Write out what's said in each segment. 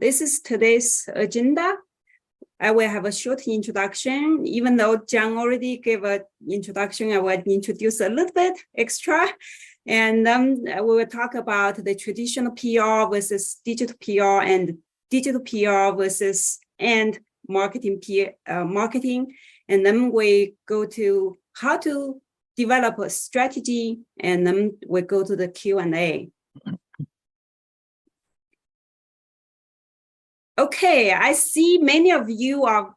this is today's agenda. I will have a short introduction. Even though John already gave an introduction, I will introduce a little bit extra. And we will talk about the traditional PR versus digital PR and digital PR versus and marketing marketing. And then we go to how to develop a strategy, and then we go to the Q&A. Okay, I see many of you are,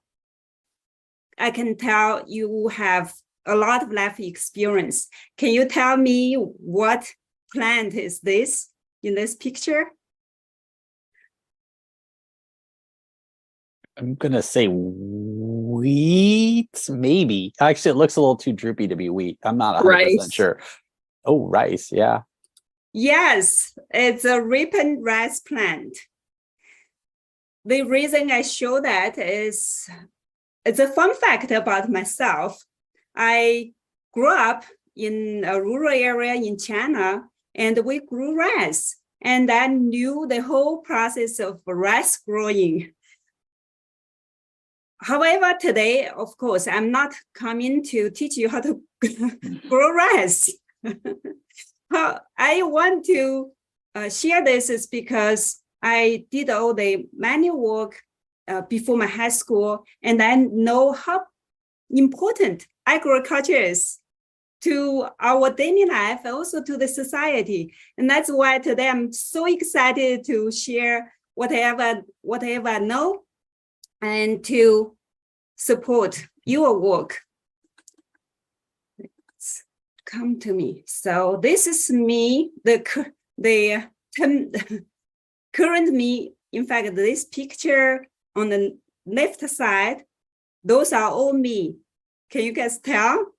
I can tell you have a lot of life experience. Can you tell me what plant is this in this picture? I'm going to say wheat, maybe. Actually, it looks a little too droopy to be wheat. I'm not 100% sure. Oh, rice, yeah. Yes, it's a ripened rice plant. The reason I show that is, it's a fun fact about myself. I grew up in a rural area in China, and we grew rice. And I knew the whole process of rice growing. However, today, of course, I'm not coming to teach you how to grow rice. I want to share this is because I did all the manual work before my high school, and I know how important agriculture is to our daily life, also to the society. And that's why today I'm so excited to share whatever I know and to support your work. Let's come to me. So this is me, the current me. In fact, this picture on the left side, those are all me. Can you guys tell?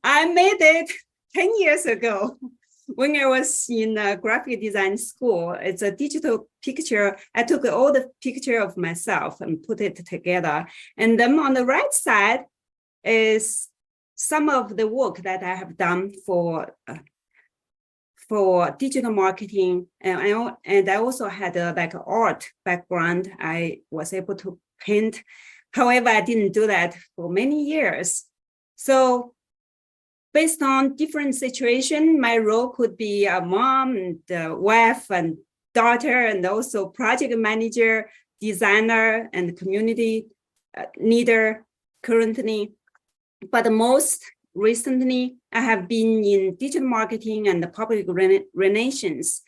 I made it 10 years ago when I was in a graphic design school. It's a digital picture. I took all the picture of myself and put it together. And then on the right side is some of the work that I have done for digital marketing, and I also had a art background. I was able to paint. However, I didn't do that for many years. So based on different situation, my role could be a mom, and a wife, and daughter, and also project manager, designer, and community leader currently. But most recently, I have been in digital marketing and public relations.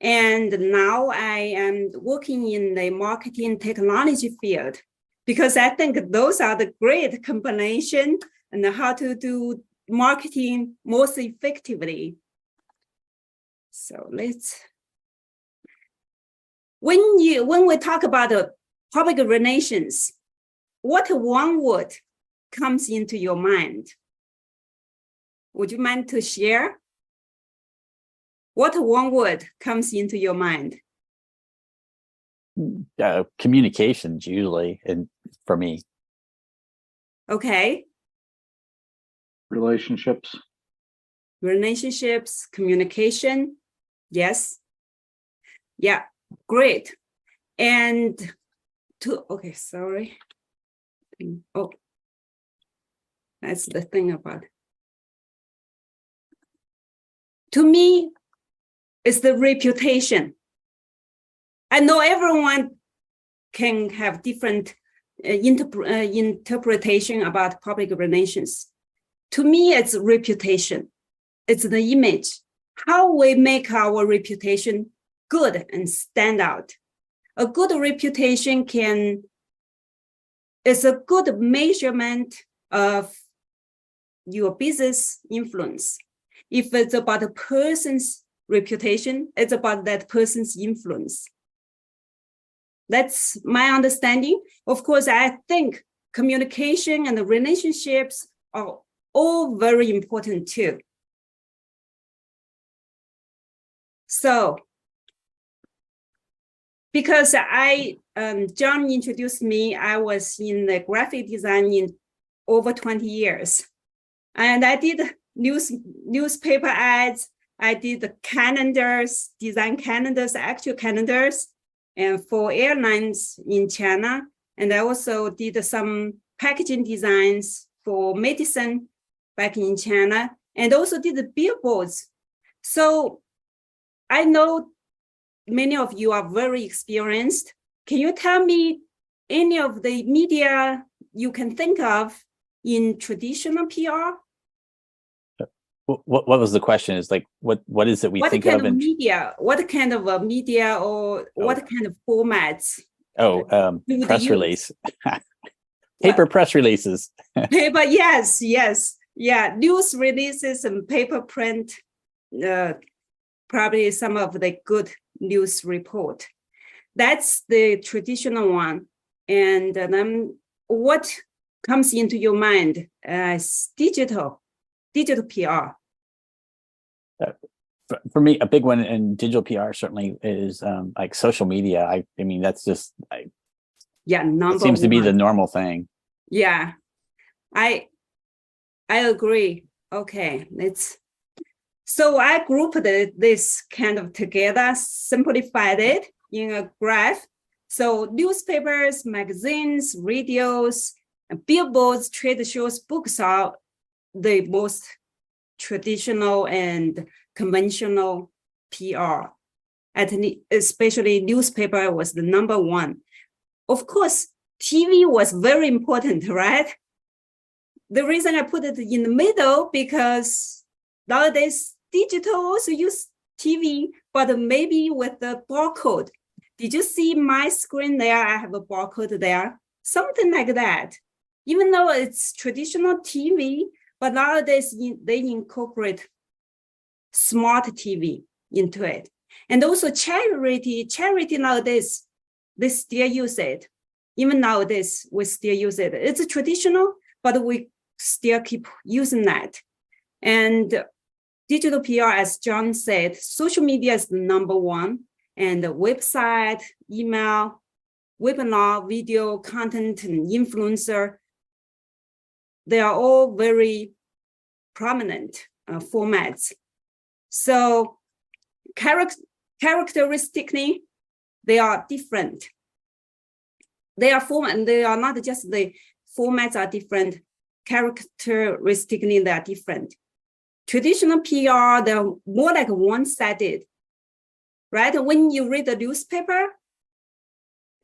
And now I am working in the marketing technology field, because I think those are the great combination and how to do marketing most effectively. So when we talk about public relations, what one word comes into your mind? Would you mind to share? What one word comes into your mind? Communications usually, and for me. Okay. Relationships, communication. Yes. Yeah, great. And okay, sorry. Oh, that's the thing about it. To me, it's the reputation. I know everyone can have different interpretation about public relations. To me, it's reputation. It's the image. How we make our reputation good and stand out. A good reputation is a good measurement of your business influence. If it's about a person's reputation, it's about that person's influence. That's my understanding. Of course, I think communication and the relationships are all very important too. So, because John introduced me, I was in the graphic design in over 20 years. And I did newspaper ads, I did the calendars, design calendars, actual calendars, and for airlines in China. And I also did some packaging designs for medicine back in China, and also did the billboards. So I know many of you are very experienced. Can you tell me any of the media you can think of in traditional PR? What was the question? Is like, what is it we think kind of in media? What kind of media or what kind of formats? Press release. Paper press releases. Paper, yes. Yeah, news releases and paper print, probably some of the good news report. That's the traditional one. And then what comes into your mind as digital PR? For me, a big one in digital PR certainly is like social media. I mean, that's just it seems to be the normal thing. Yeah, I agree. Okay, so I grouped this kind of together, simplified it in a graph. So newspapers, magazines, radios, billboards, trade shows, books are the most traditional and conventional PR. Especially newspaper was the number one. Of course, TV was very important, right? The reason I put it in the middle because nowadays digital also use TV, but maybe with the barcode. Did you see my screen there? I have a barcode there, something like that. Even though it's traditional TV, but nowadays they incorporate smart TV into it. And also charity nowadays, they still use it. Even nowadays, we still use it. It's traditional, but we still keep using that. And digital PR, as John said, social media is the number one, and the website, email, webinar, video, content, and influencer, they are all very prominent formats. So characteristically, they are different. They are not just the formats are different, characteristically they are different. Traditional PR, they're more like one-sided, right? When you read the newspaper,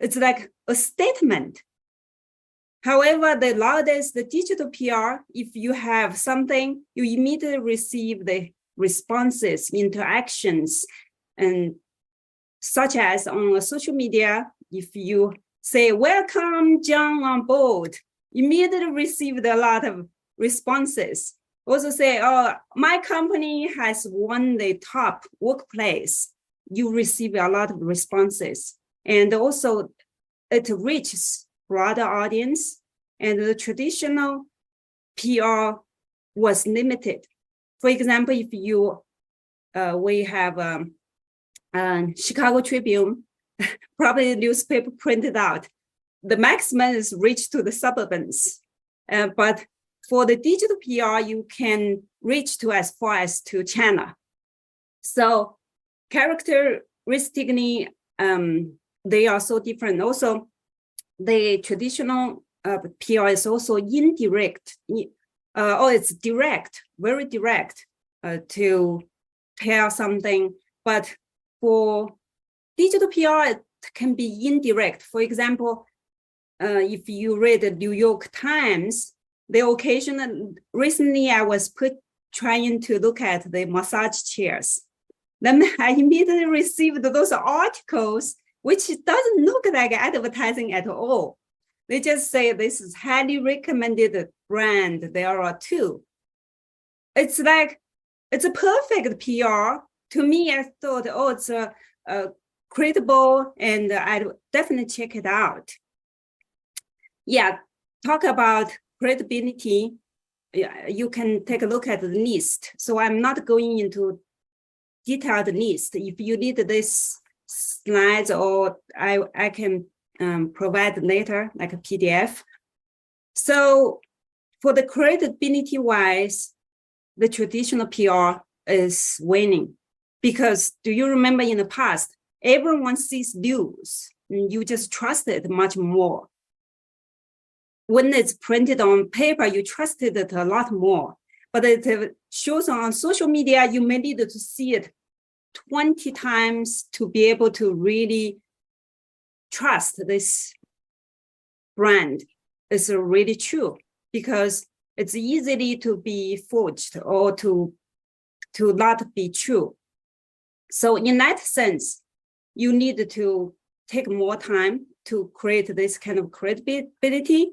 it's like a statement. However, nowadays, the digital PR, if you have something, you immediately receive the responses, interactions, and such as on social media, if you say, welcome, John, on board, immediately received a lot of responses. Also say, oh, my company has won the top workplace. You receive a lot of responses. And also it reaches broader audience, and the traditional PR was limited. For example, if you, we have Chicago Tribune, probably the newspaper printed out, the maximum is reached to the suburbans. But for the digital PR, you can reach to as far as to China. So characteristically, they are so different. Also, the traditional PR is also indirect, it's direct, very direct to tell something. But for digital PR, it can be indirect. For example, if you read the New York Times, the occasion recently I was trying to look at the massage chairs. Then I immediately received those articles, which doesn't look like advertising at all. They just say this is highly recommended brand. There are two. It's like, it's a perfect PR. To me, I thought, oh, it's a credible, and I'd definitely check it out. Yeah, talk about credibility. You can take a look at the list. So I'm not going into detailed list. If you need this slides, or I can provide later, like a PDF. So for the credibility wise, the traditional PR is winning. Because do you remember in the past, everyone sees news, and you just trust it much more. When it's printed on paper, you trusted it a lot more. But it shows on social media, you may need to see it 20 times to be able to really trust this brand. It's really true, because it's easily to be forged or to not be true. So in that sense, you need to take more time to create this kind of credibility.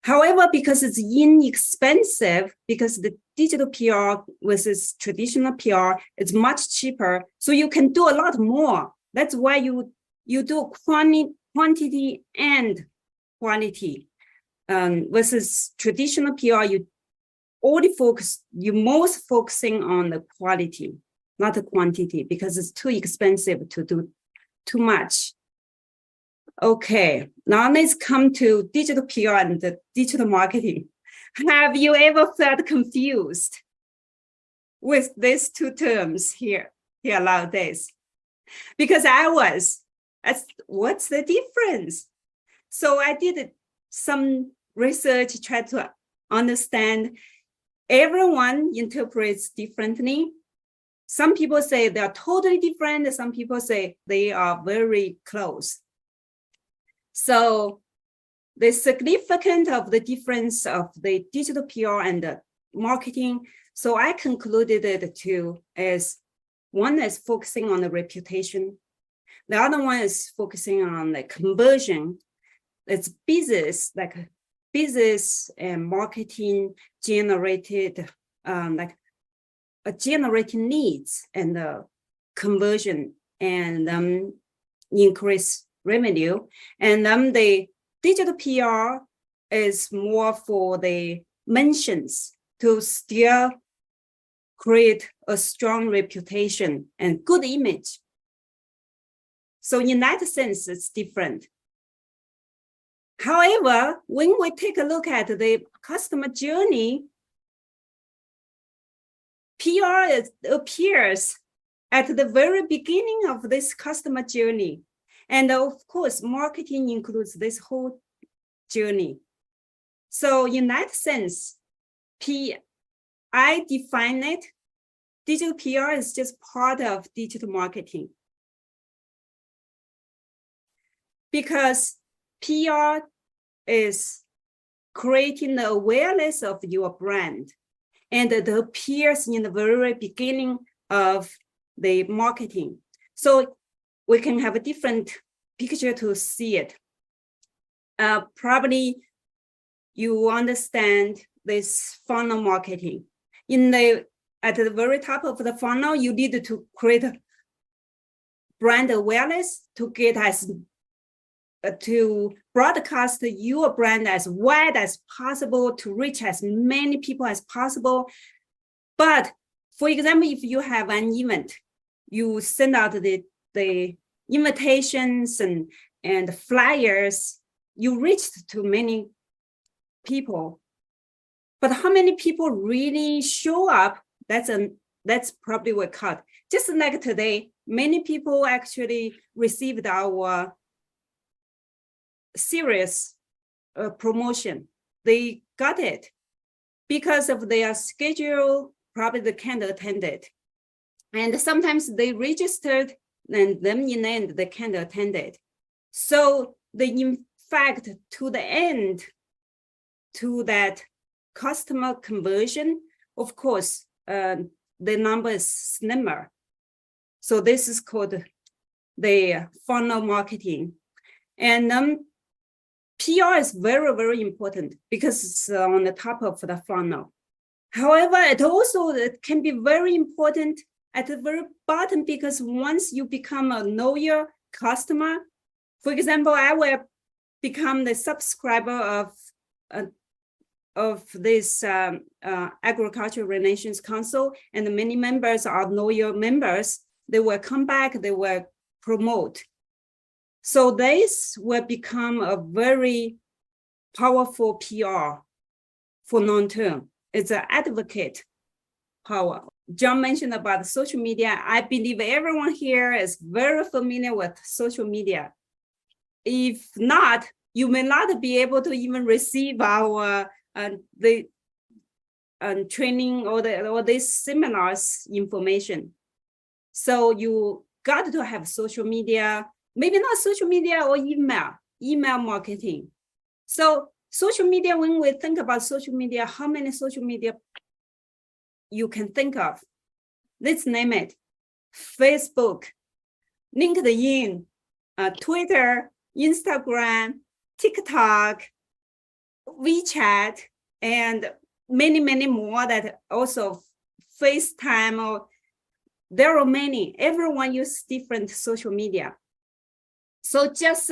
However, because it's inexpensive, because the digital PR versus traditional PR is much cheaper, so you can do a lot more. That's why you do quantity and quality. Versus traditional PR, you most focusing on the quality, not the quantity, because it's too expensive to do too much. Okay, now let's come to digital PR and the digital marketing. Have you ever felt confused with these two terms here nowadays? Because I was. What's the difference? So I did some research, tried to understand. Everyone interprets differently. Some people say they are totally different. Some people say they are very close. So the significance of the difference of the digital PR and the marketing, so I concluded it to as one is focusing on the reputation. The other one is focusing on the conversion. It's business, like business and marketing generated, generating leads and conversion and increase revenue. And the digital PR is more for the mentions to still create a strong reputation and good image. So in that sense, it's different. However, when we take a look at the customer journey, PR appears at the very beginning of this customer journey. And of course, marketing includes this whole journey. So in that sense, I define it, digital PR is just part of digital marketing. Because PR is creating the awareness of your brand, and it appears in the very beginning of the marketing. So we can have a different picture to see it. Probably you understand this funnel marketing. At the very top of the funnel, you need to create brand awareness to get to broadcast your brand as wide as possible, to reach as many people as possible. But for example, if you have an event, you send out the invitations and flyers, you reached to many people. But how many people really show up? That's probably what cut. Just like today, many people actually received our serious promotion. They got it because of their schedule, probably they can't attend it. And sometimes they registered and then in the end, they can't attend it. So in fact, to the end, to that customer conversion, of course, the number is slimmer. So this is called the funnel marketing. And PR is very, very important because it's on the top of the funnel. However, it can be very important at the very bottom, because once you become a loyal customer, for example, I will become the subscriber of this Agricultural Relations Council, and many members are loyal members. They will come back, they will promote. So this will become a very powerful PR for long term. It's an advocate power. John mentioned about social media. I believe everyone here is very familiar with social media. If not, you may not be able to even receive our training or these seminars information. So you got to have social media, maybe not social media or email marketing. So social media, when we think about social media, how many social media you can think of? Let's name it: Facebook, LinkedIn, Twitter, Instagram, TikTok, WeChat, and many, many more that also FaceTime, or there are many. Everyone uses different social media. So just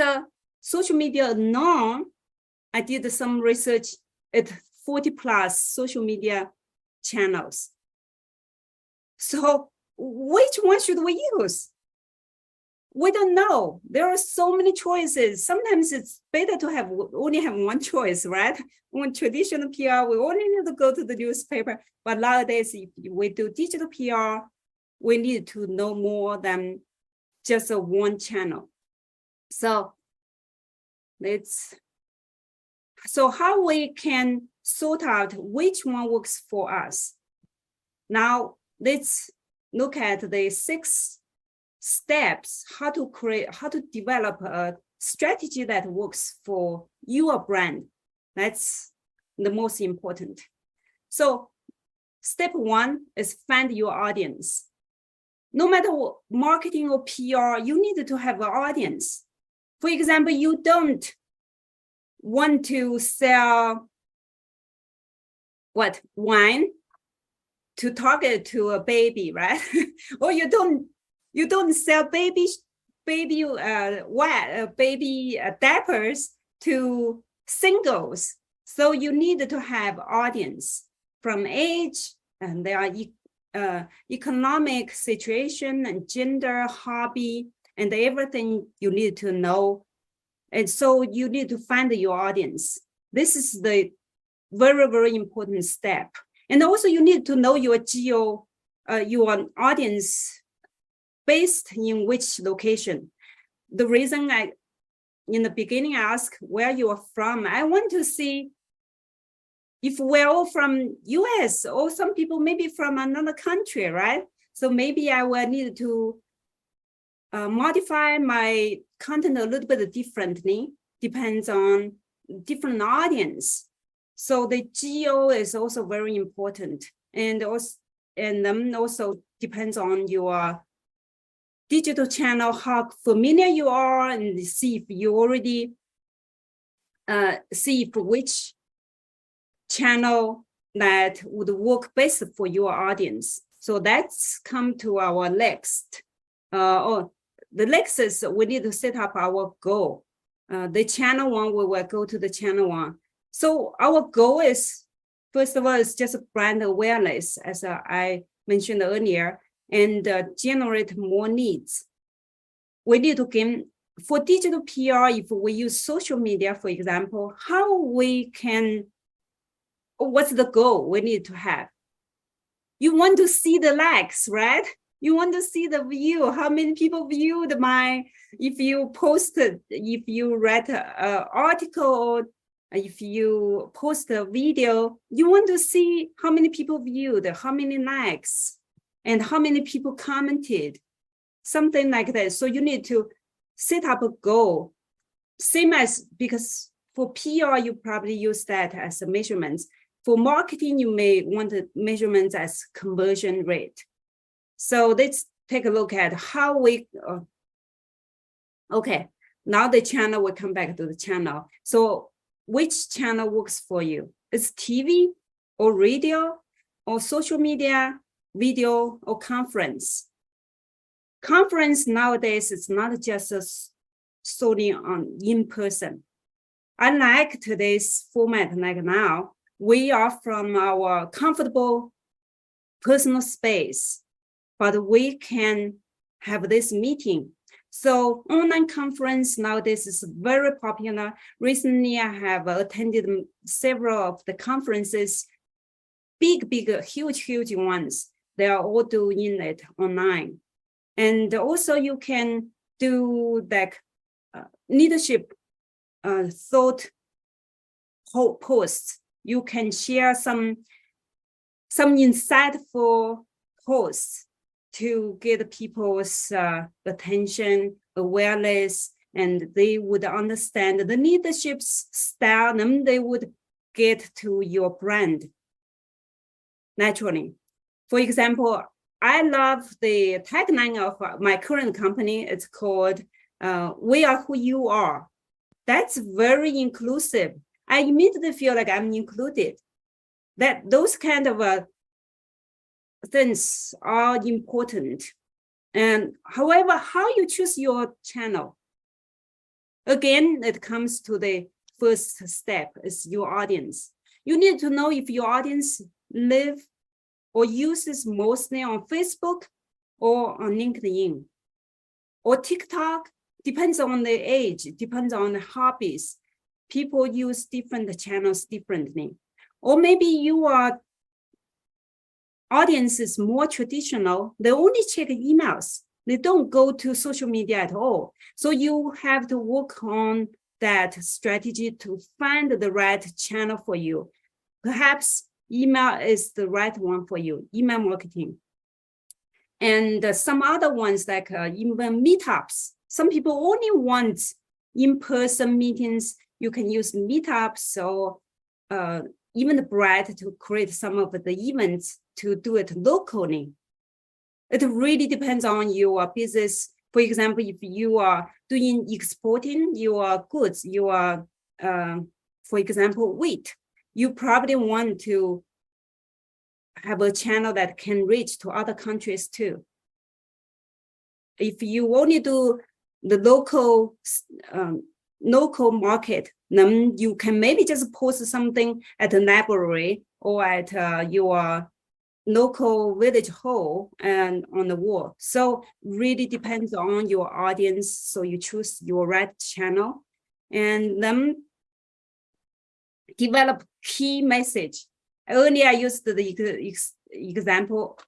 social media alone, I did some research at 40 plus social media channels. So which one should we use? We don't know. There are so many choices. Sometimes it's better to only have one choice, right? On traditional PR, we only need to go to the newspaper. But nowadays, if we do digital PR, we need to know more than just one channel. So how we can sort out which one works for us. Now let's look at the 6 steps, how to develop a strategy that works for your brand. That's the most important. So step 1 is find your audience. No matter what marketing or PR, you need to have an audience. For example, you don't want to sell wine to target to a baby, right? Or you don't sell baby diapers to singles. So you need to have audience from age, and there are economic situation and gender, hobby, and everything you need to know. And so you need to find your audience. This is the very, very important step. And also you need to know your your audience based in which location. The reason in the beginning, I asked where you are from. I want to see if we're all from US or some people maybe from another country, right? So maybe I will need to modify my content a little bit differently, depends on different audience. So the geo is also very important, and then also depends on your digital channel, how familiar you are, and see if you already see if which channel that would work best for your audience. So that's come to our next. The next is we need to set up our goal. The channel 1, we will go to the channel 1. So our goal is, first of all, is just brand awareness, as I mentioned earlier, and generate more leads. We need to gain, for digital PR, if we use social media, for example, how we can, what's the goal we need to have? You want to see the likes, right? You want to see the view, how many people viewed if you posted, if you read an article, if you post a video, you want to see how many people viewed, how many likes, and how many people commented, something like that. So you need to set up a goal. Same as, because for PR, you probably use that as a measurement. For marketing, you may want the measurements as conversion rate. So let's take a look at how we, okay, now the channel, will come back to the channel. So which channel works for you? It's TV or radio or social media, video or conference. Conference nowadays is not just solely on in person. Unlike today's format, like now, we are from our comfortable personal space, but we can have this meeting. So online conference nowadays is very popular. Recently, I have attended several of the conferences, big, huge ones. they are all doing it online. And also you can do like leadership thought posts. You can share some insightful posts to get people's attention, awareness, and they would understand the leadership style, and they would get to your brand naturally. For example, I love the tagline of my current company. It's called "We are who you are." That's very inclusive. I immediately feel like I'm included. That those kind of things are important. And however, how you choose your channel, again, it comes to the first step is your audience. You need to know if your audience live or uses mostly on Facebook or on LinkedIn or TikTok. Depends on the age, depends on the hobbies. People use different channels differently. Or maybe your audience is more traditional. They only check emails. They don't go to social media at all. So you have to work on that strategy to find the right channel for you. Perhaps email is the right one for you, email marketing. And some other ones like even meetups. Some people only want in-person meetings. You can use meetups or even the Brad to create some of the events to do it locally. It really depends on your business. For example, if you are doing exporting your goods, you are, for example, wheat, you probably want to have a channel that can reach to other countries too. If you only do the local market, then you can maybe just post something at a library or at your local village hall and on the wall. So really depends on your audience. So you choose your right channel and then develop key message. Earlier I used the example.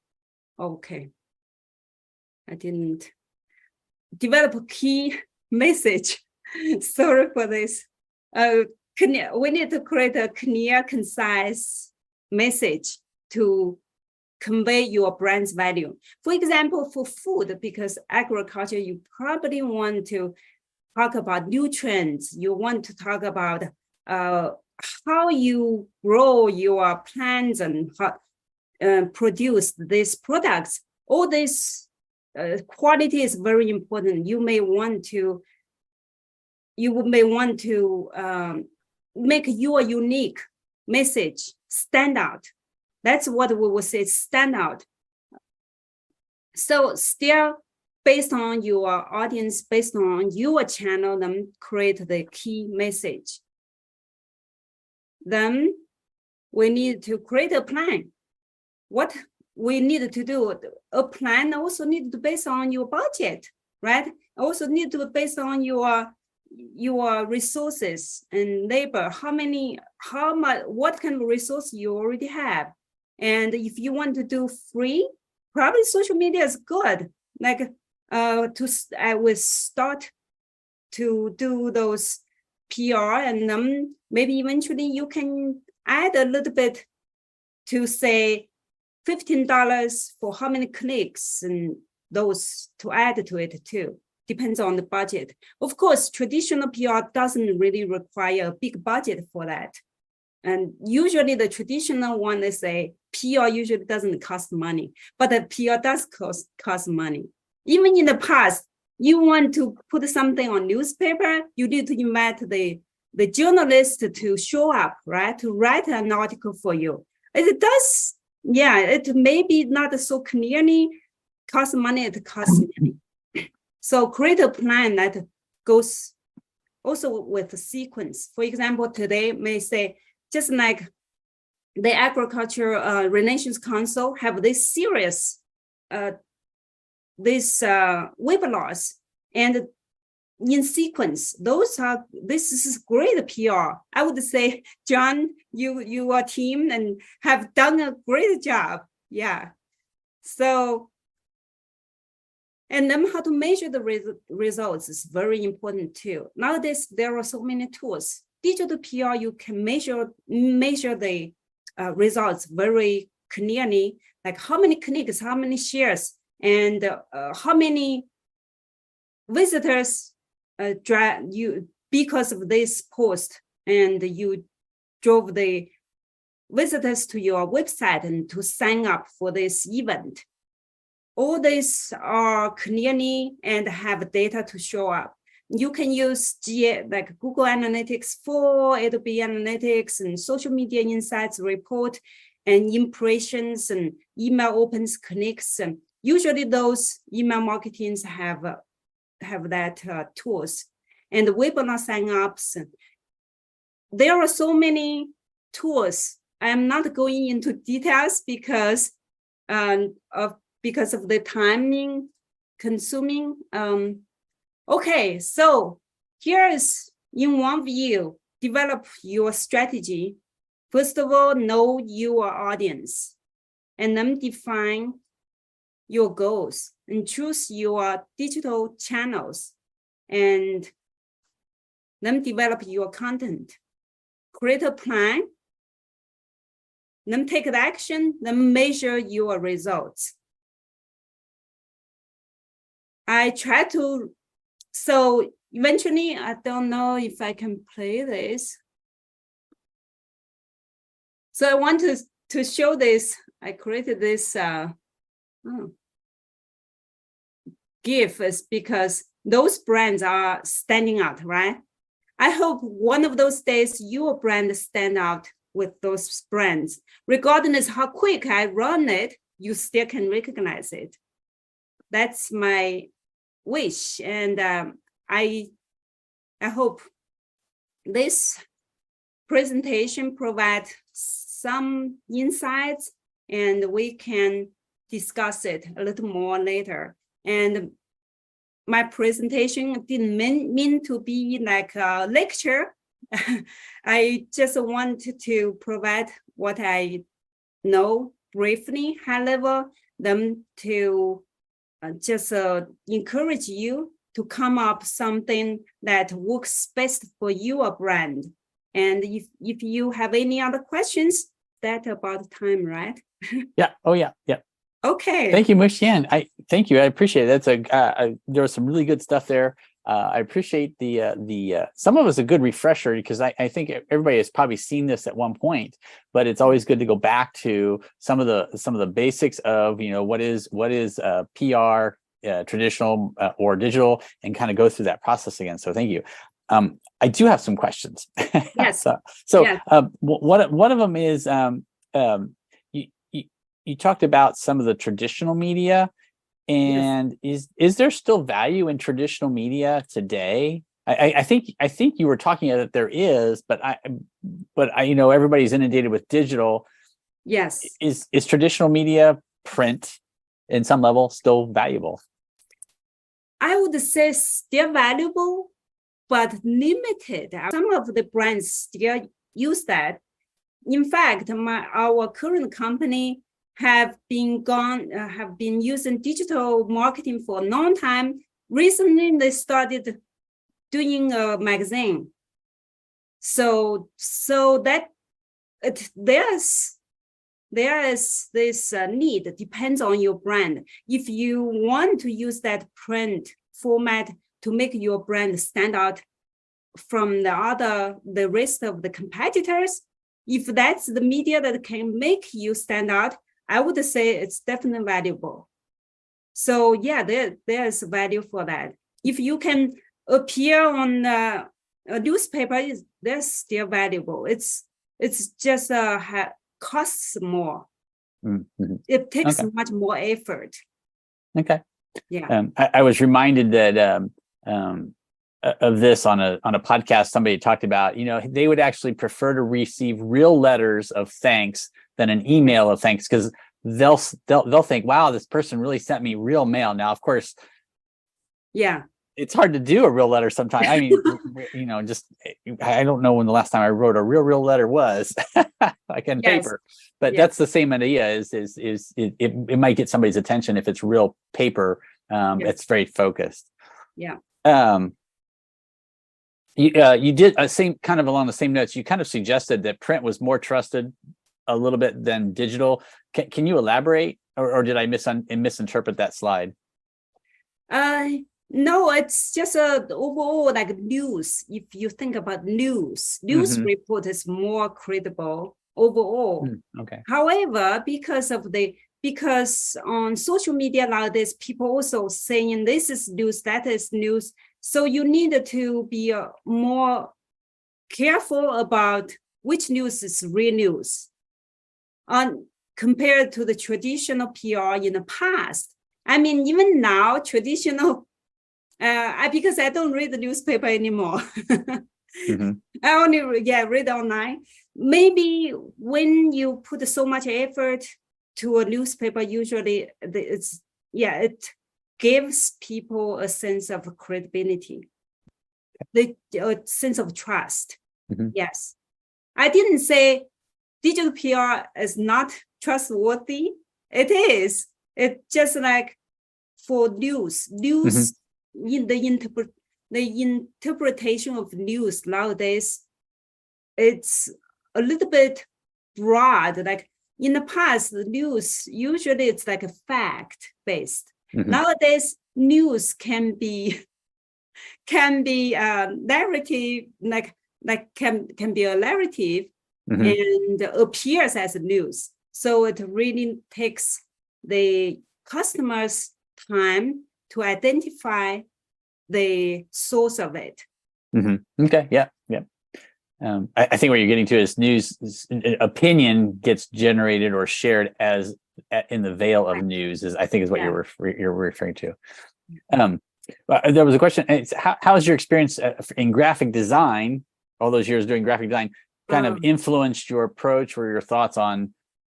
Okay. I didn't develop a key message. Sorry for this. We need to create a clear, concise message to convey your brand's value. For example, for food, because agriculture, you probably want to talk about nutrients. You want to talk about how you grow your plants and produce these products. All this quality is very important. You may want to make your unique message stand out. That's what we will say, stand out. So still based on your audience, based on your channel, then create the key message. Then we need to create a plan. What we need to do, a plan also need to based on your budget, right? Also need to based on your resources and labor, how much, what kind of resource you already have. And if you want to do free, probably social media is good. Like I will start to do those PR and then maybe eventually you can add a little bit to say $15 for how many clicks and those to add to it too. Depends on the budget. Of course, traditional PR doesn't really require a big budget for that. And usually the traditional one is a PR usually doesn't cost money, but the PR does cost money. Even in the past, you want to put something on newspaper, you need to invite the journalist to show up, right? To write an article for you. It does, yeah, it may be not so clearly cost money, it costs money. So create a plan that goes also with the sequence. For example, today may say, just like the Agriculture Relations Council have this series, webinars, and in sequence, this is great PR. I would say, John, your team and have done a great job. Yeah. So, and then how to measure the results is very important too. Nowadays, there are so many tools. Digital PR, you can measure the results very clearly, like how many clicks, how many shares, and how many visitors you because of this post, and you drove the visitors to your website and to sign up for this event. All these are clearly and have data to show up. You can use like Google Analytics 4, Adobe Analytics, and social media insights report, and impressions, and email opens, clicks. And usually those email marketings have that tools. And the webinar sign-ups. There are so many tools. I am not going into details because of the timing consuming. Okay, so here is in one view, develop your strategy. First of all, know your audience, and then define your goals and choose your digital channels, and then develop your content. Create a plan, then take the action, then measure your results. I try to, so eventually, I don't know if I can play this. So I want to show this. I created this GIF is because those brands are standing out, right? I hope one of those days your brand stand out with those brands. Regardless how quick I run it, you still can recognize it. That's my wish, and I hope this presentation provides some insights, and we can discuss it a little more later. And my presentation didn't mean to be like a lecture. I just wanted to provide what I know briefly, high level, them to just encourage you to come up something that works best for your brand. And if you have any other questions, that's about time, right? Yeah. Oh, yeah. Yeah. Okay. Thank you, Muxiang. Thank you. I appreciate it. There was some really good stuff there. I appreciate the some of us a good refresher, because I think everybody has probably seen this at one point, but it's always good to go back to some of the basics of, you know, what is PR, traditional or digital, and kind of go through that process again. So thank you. I do have some questions. Yes. So one of them is you talked about some of the traditional media. And yes. Is there still value in traditional media today? I think you were talking that there is, but I you know, everybody's inundated with digital. Yes. Is traditional media, print, in some level, still valuable? I would say still valuable, but limited. Some of the brands still use that. In fact, our current company have been using digital marketing for a long time. Recently, they started doing a magazine. So that there is this need. Depends on your brand. If you want to use that print format to make your brand stand out from the rest of the competitors, if that's the media that can make you stand out, I would say it's definitely valuable. So yeah, there's value for that. If you can appear on a newspaper, that's still valuable. It's just costs more. Mm-hmm. It takes much more effort. Okay. Yeah. I was reminded that of this on a podcast. Somebody talked about, you know, they would actually prefer to receive real letters of thanks than an email of thanks, because they'll think, wow, this person really sent me real mail. Now, of course, yeah, it's hard to do a real letter sometimes. I mean, just I don't know when the last time I wrote a real letter was, like in paper. But that's the same idea. Is it might get somebody's attention if it's real paper. It's very focused. Yeah. You did a same kind of along the same notes. You kind of suggested that print was more trusted a little bit than digital. Can you elaborate, or did I misinterpret that slide? No, it's just overall like news. If you think about news report is more credible overall. Okay. However, because on social media nowadays, people also saying this is news, that is news. So you need to be more careful about which news is real news. Compared to the traditional PR in the past. I mean, even now, traditional, because I don't read the newspaper anymore. I only read online. Maybe when you put so much effort to a newspaper, usually it gives people a sense of credibility, a sense of trust. Yes. I didn't say digital PR is not trustworthy. It is. It's just like for news in the interpretation of news nowadays, it's a little bit broad. Like in the past, the news usually it's like a fact based. Nowadays, news can be narrative, can be a narrative and appears as news. So it really takes the customer's time to identify the source of it. Okay. Yeah. I think what you're getting to is news opinion gets generated or shared as in the veil of news. Is what you're referring to. There was a question. How has your experience in graphic design, all those years doing graphic design, kind of influenced your approach or your thoughts on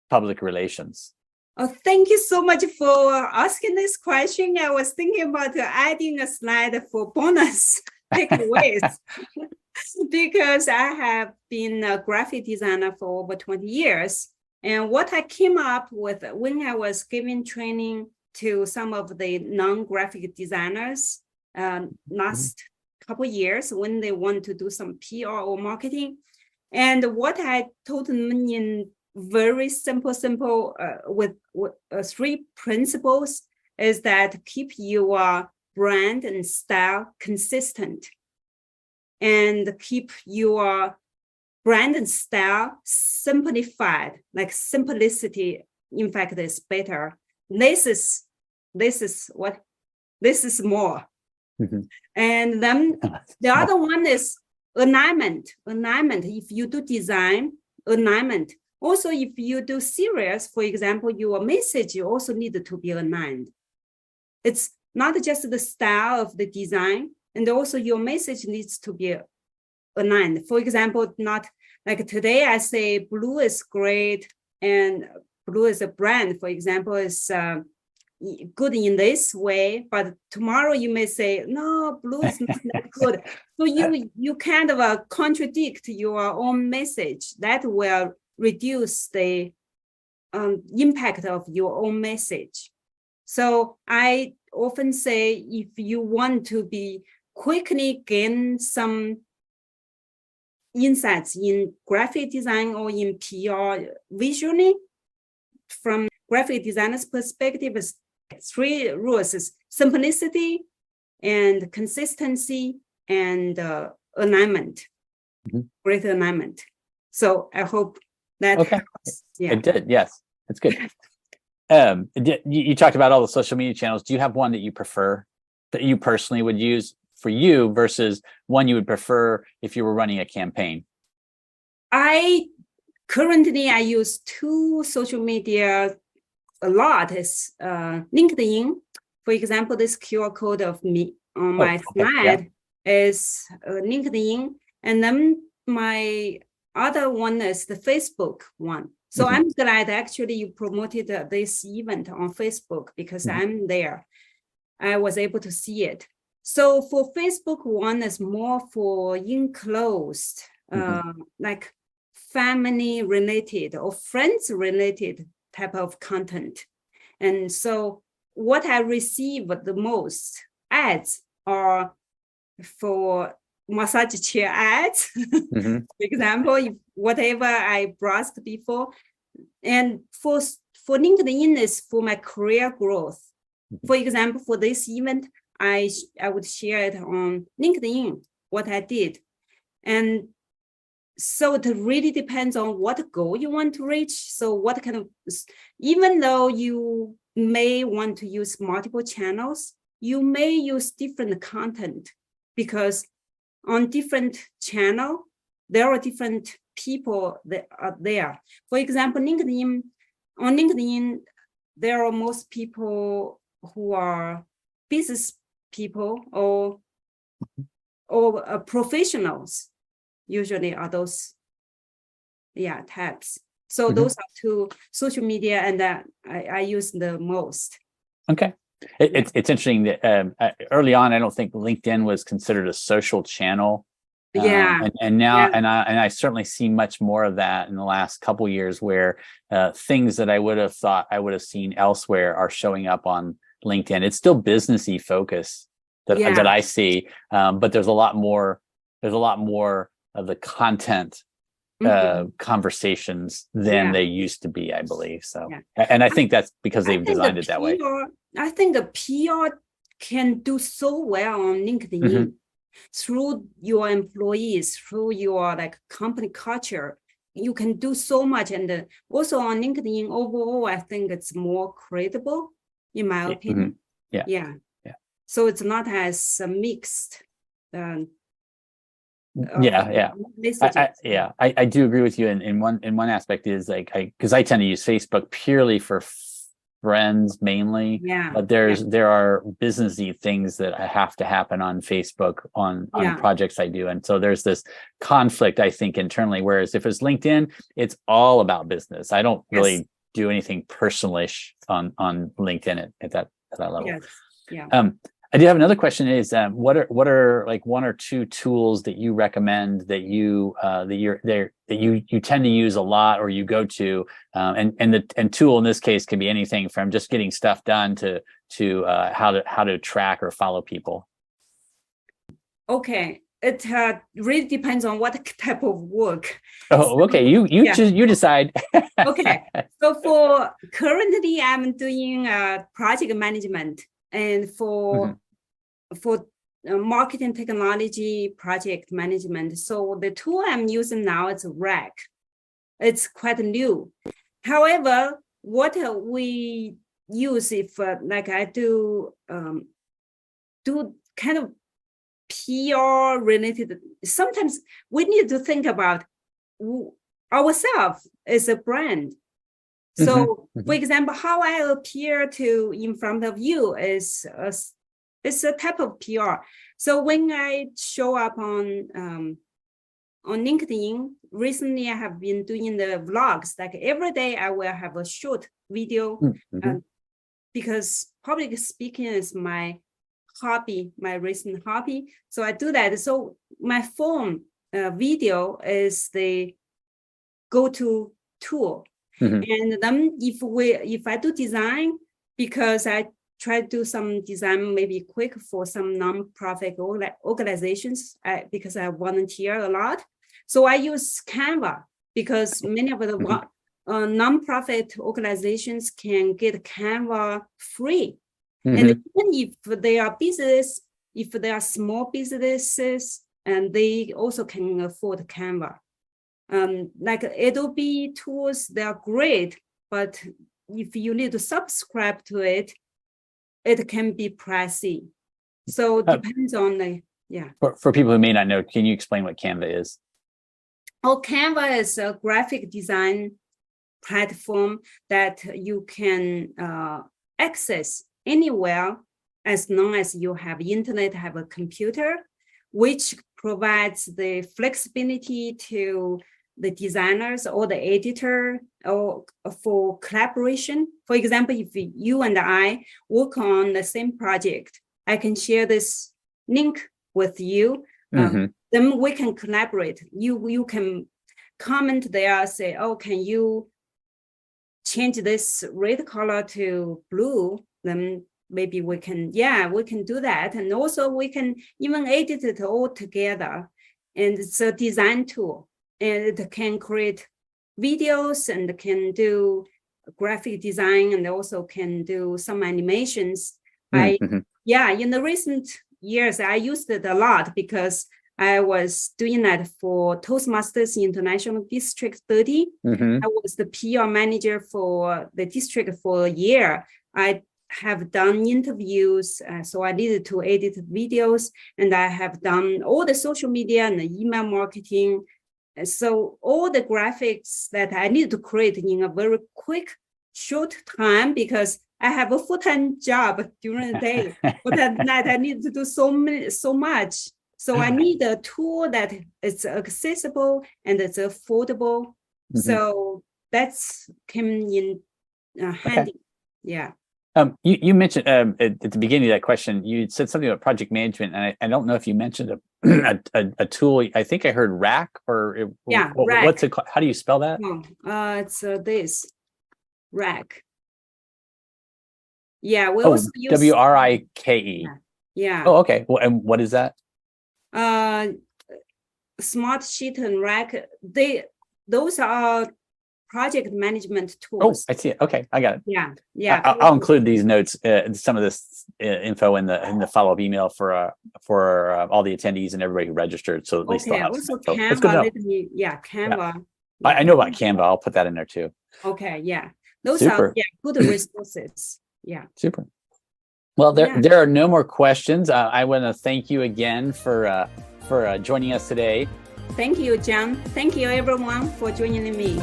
public relations? Thank you so much for asking this question. I was thinking about adding a slide for bonus takeaways because I have been a graphic designer for over 20 years. And what I came up with when I was giving training to some of the non-graphic designers last couple of years when they want to do some PR or marketing. And what I told them in very simple with 3 principles is that keep your brand and style consistent and keep your brand and style simplified, like simplicity, in fact, is better. This is more. And then the other one is alignment. If you do design, alignment. Also, if you do serious, for example, your message you also need to be aligned. It's not just the style of the design, and also your message needs to be aligned. For example, not like today I say blue is great and blue is a brand, for example, is good in this way, but tomorrow you may say, no, blue is not that good. So you kind of contradict your own message. That will reduce the impact of your own message. So I often say, if you want to be quickly gain some insights in graphic design or in PR visually, from graphic designer's perspective, is 3 rules: is simplicity and consistency and alignment, great alignment. So I hope that helps. Yeah. It did. Yes, that's good. You talked about all the social media channels. Do you have one that you prefer, that you personally would use for you versus one you would prefer if you were running a campaign? Currently I use 2 social media a lot. Is LinkedIn. For example, this QR code of me on my slide is LinkedIn, and then my other one is the Facebook one. So I'm glad actually you promoted this event on Facebook because I'm there. I was able to see it. So for Facebook, one is more for enclosed, like family related or friends related type of content. And so what I receive the most ads are for massage chair ads, for example, whatever I browsed before. And for LinkedIn is for my career growth. For example, for this event, I would share it on LinkedIn, what I did. And so it really depends on what goal you want to reach. So what kind of, even though you may want to use multiple channels, you may use different content because on different channel, there are different people that are there. For example, on LinkedIn, there are most people who are business people or professionals. Usually are those, types. So those are two social media, and I use the most. Okay. It's interesting that early on, I don't think LinkedIn was considered a social channel. And now, and I certainly see much more of that in the last couple of years, where things that I would have thought I would have seen elsewhere are showing up on LinkedIn. It's still businessy focus that I see, but there's a lot more. There's a lot more of the content conversations than they used to be, I believe. So, and I think that's because they've designed it that way. I think the PR can do so well on LinkedIn through your employees, through your like company culture. You can do so much, and also on LinkedIn overall, I think it's more credible, in my opinion. Yeah. So it's not as mixed. I do agree with you. In one aspect is like because I tend to use Facebook purely for friends mainly. But there are businessy things that have to happen on Facebook on projects I do, and so there's this conflict, I think, internally. Whereas if it's LinkedIn, it's all about business. I don't really do anything personalish on LinkedIn at that level. I do have another question. Is what are like one or two tools that you recommend that you tend to use a lot or you go to, and tool in this case can be anything from just getting stuff done to how to track or follow people. Okay, it really depends on what type of work. Oh, okay. You decide. Okay, so for currently I'm doing project management. And for marketing technology project management, so the tool I'm using now is RAC. It's quite new. However, what we use if like I do kind of PR related, sometimes we need to think about ourselves as a brand. So, for example, how I appear to in front of you is a type of PR. So when I show up on LinkedIn, recently I have been doing the vlogs. Like every day I will have a short video because public speaking is my hobby, my recent hobby. So I do that. So my phone video is the go-to tool. And then if I do design, because I try to do some design maybe quick for some nonprofit organizations, because I volunteer a lot. So I use Canva because many of the nonprofit organizations can get Canva free. And even if they are business, if they are small businesses, and they also can afford Canva. Like Adobe tools, they are great, but if you need to subscribe to it, it can be pricey. So it depends on the, For people who may not know, can you explain what Canva is? Oh, Canva is a graphic design platform that you can access anywhere as long as you have internet, have a computer, which provides the flexibility to the designers or the editor or for collaboration. For example, if you and I work on the same project, I can share this link with you. Then we can collaborate. You can comment there, say, oh, can you change this red color to blue? Then maybe we can do that. And also we can even edit it all together. And it's a design tool, and it can create videos and can do graphic design and also can do some animations. In the recent years, I used it a lot because I was doing that for Toastmasters International District 30. I was the PR manager for the district for a year. I have done interviews, so I needed to edit videos, and I have done all the social media and the email marketing. So all the graphics that I need to create in a very quick, short time, because I have a full-time job during the day, but at night I need to do so much. So I need a tool that is accessible and it's affordable. So that's came in handy. Yeah. You mentioned at the beginning of that question, you said something about project management, and I don't know if you mentioned a tool. I think I heard Rack Rack. What's it called? How do you spell that? It's this Rack. Yeah, we also use WRIKE. Yeah. Oh, okay. Well, and what is that? Smart Sheet and Rack. Those are project management tools. Oh, I see it. Okay, I got it. Yeah. I'll include these notes, some of this info in the follow-up email for all the attendees and everybody who registered. So at least they'll have also some. Canva. Canva. Yeah. I know about Canva. I'll put that in there too. Okay, yeah. Those Super. are good resources. Yeah. Super. Well, there are no more questions. I want to thank you again for joining us today. Thank you, John. Thank you, everyone, for joining me.